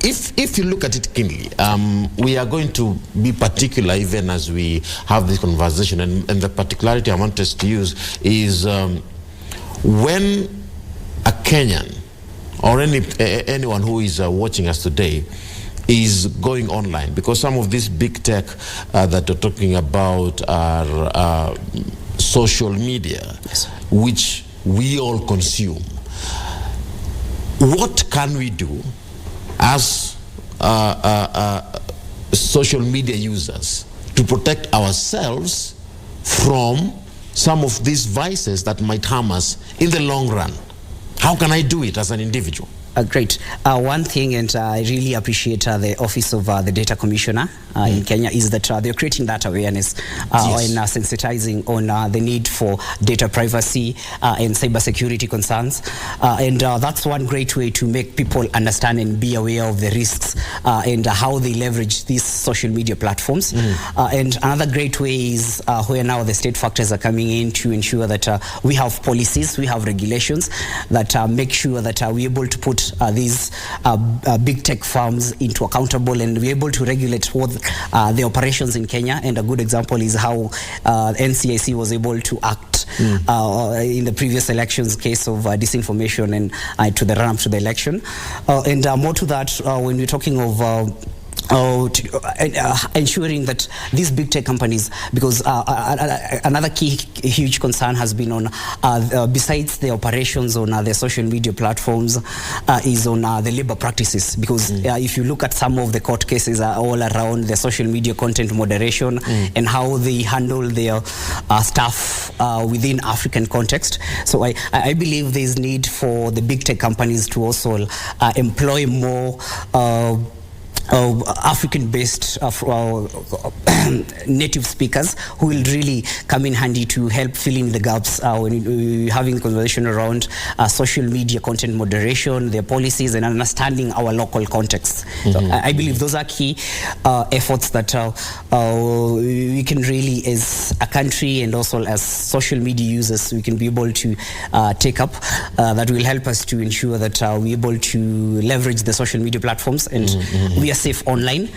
if you look at it keenly, we are going to be particular even as we have this conversation, and the particularity I want us to use is when a Kenyan or anyone who is watching us today is going online, because some of these big tech that you're talking about are social media, yes, which we all consume. What can we do as social media users to protect ourselves from some of these vices that might harm us in the long run? How can I do it as an individual? Great. One thing, and I really appreciate the Office of the Data Commissioner in Kenya, is that they're creating that awareness and sensitizing on the need for data privacy and cybersecurity concerns. And that's one great way to make people understand and be aware of the risks and how they leverage these social media platforms. And another great way is where now the state factors are coming in to ensure that we have policies, we have regulations that make sure that we're able to put these big tech firms into accountable, and we're able to regulate what the operations in Kenya. And a good example is how NCIC was able to act in the previous elections case of disinformation and to the run-up to the election. And more to that, when we're talking of ensuring that these big tech companies, because another key huge concern has been on besides the operations on the social media platforms is on the labor practices, because if you look at some of the court cases are all around the social media content moderation and how they handle their staff within African context. So I believe there is need for the big tech companies to also employ more African-based native speakers who will really come in handy to help fill in the gaps when we're having conversation around social media content moderation, their policies, and understanding our local context. So I believe those are key efforts that we can really, as a country and also as social media users, we can be able to take up that will help us to ensure that we're able to leverage the social media platforms and we are safe online.